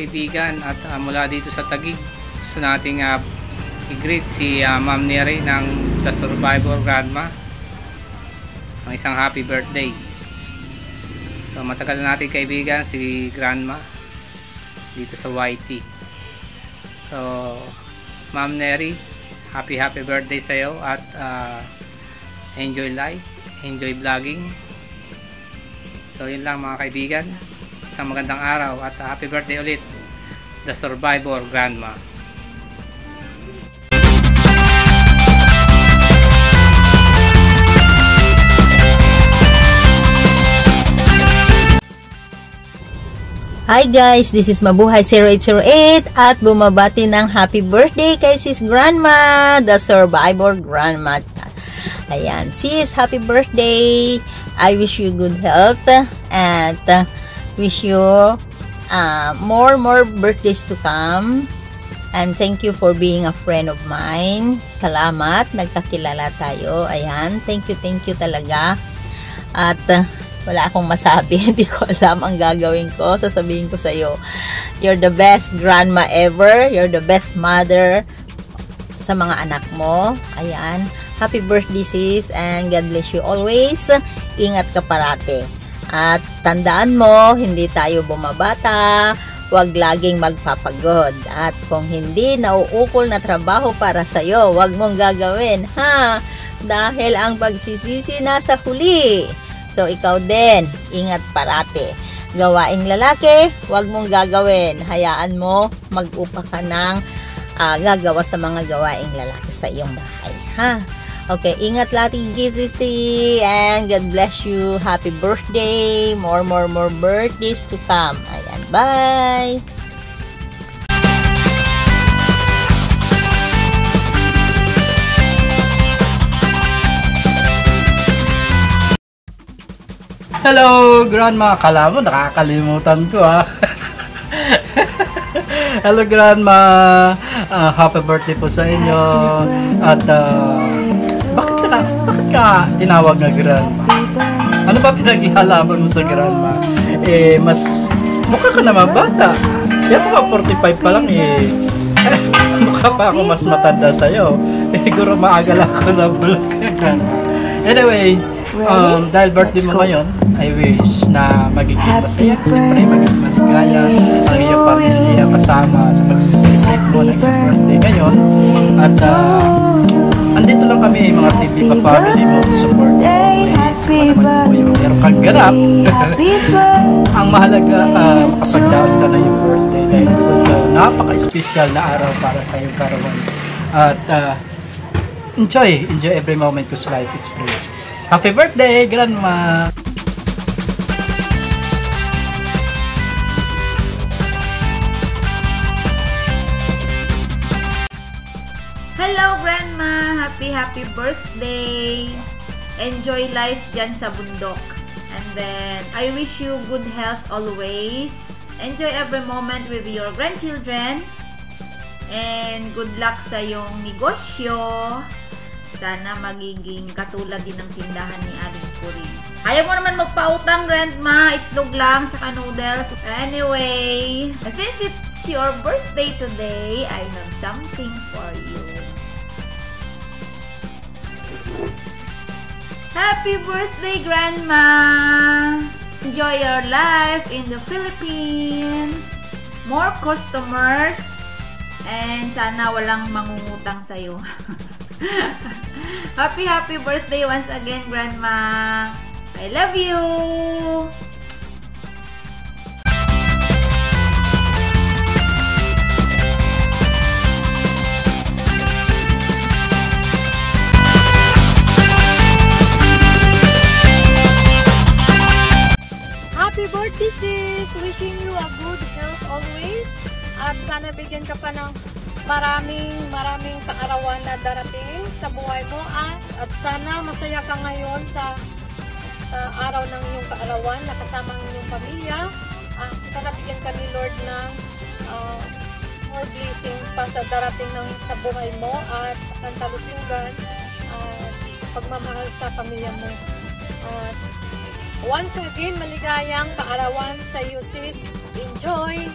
kaibigan, at mula dito sa Taguig, gusto nating i-greet si Ma'am Neri ng The Survivor Grandma ng isang happy birthday. So matagal na natin kaibigan si Grandma dito sa YT. So Ma'am Neri, happy birthday sa iyo, at enjoy life, enjoy vlogging. So yun lang mga kaibigan, isang magandang araw at happy birthday ulit, The Survivor Grandma. Hi guys, this is Mabuhay 0808 at bumabati ng happy birthday kay sis Grandma, The Survivor Grandma. Ayan, sis, happy birthday. I wish you good health and wish you more birthdays to come. And thank you for being a friend of mine. Salamat, nagkakilala tayo. Ayan, thank you talaga. At wala akong masabi, hindi ko alam ang gagawin ko. Sasabihin ko sa iyo, you're the best grandma ever, you're the best mother sa mga anak mo. Ayan, happy birthday sis, and God bless you always. Ingat ka parate. At tandaan mo, hindi tayo bumabata, huwag laging magpapagod. At kung hindi nauukol na trabaho para sa iyo, huwag mong gagawin, ha? Dahil ang pagsisisi nasa huli. So, ikaw din, ingat parate. Gawaing lalaki, huwag mong gagawin. Hayaan mo, mag-upa ka ng gagawa sa mga gawaing lalaki sa iyong bahay. Ha? Okay, ingat lagi, GCC, and God bless you. Happy birthday. More birthdays to come. Ayan, bye! Hello, Grandma. Kala mo, nakakalimutan ko, ha? Hello, Grandma. Happy birthday po sa inyo. At, bakit ka tinawag na Grandma? Ano ba pinaglalaban mo sa Grandma? Mas, mukha ka naman bata. Yan mga 45 pa lang, mukha pa ako mas matanda sa'yo. Siguro maaga lang ako na bulak. Anyway, dahil birthday mo ngayon, I wish na magiging masaya. Siyempre, magiging maligaya ang iyong pamilya kasama sa pag-celebrate mo ng iyong birthday ngayon. At andito lang kami, mga TV pa-family mo, support mo always. Kung naman po yung meron kang ganap. Ang mahalaga, makapagdaos ka na yung birthday dahil napaka-special na araw para sa iyong karawan. At enjoy every moment because life is precious. Happy birthday, Grandma! Hello, Grandma! Happy birthday! Enjoy life dyan sa bundok. And then, I wish you good health always. Enjoy every moment with your grandchildren. And good luck sa iyong negosyo. Sana magiging katulad din ng tindahan ni Aling Puring. Ayaw mo naman magpautang, Grandma. Itlog lang, tsaka noodles. Anyway, since it's your birthday today, I have something for you. Happy birthday, Grandma! Enjoy your life in the Philippines. More customers. And sana walang mangungutang sa'yo. Happy birthday once again, Grandma. I love you. Happy birthday, sis! Wishing you a good health always. At sana bigyan ka pa ng maraming kaarawan na darating sa buhay mo, at sana masaya ka ngayon sa araw ng iyong kaarawan na kasama ng iyong pamilya. Sana bigyan ka ni Lord ng more blessing pa sa darating sa buhay mo at ang kalusugan at pagmamahal sa pamilya mo. Once again, maligayang kaarawan sa iyo, sis. Enjoy!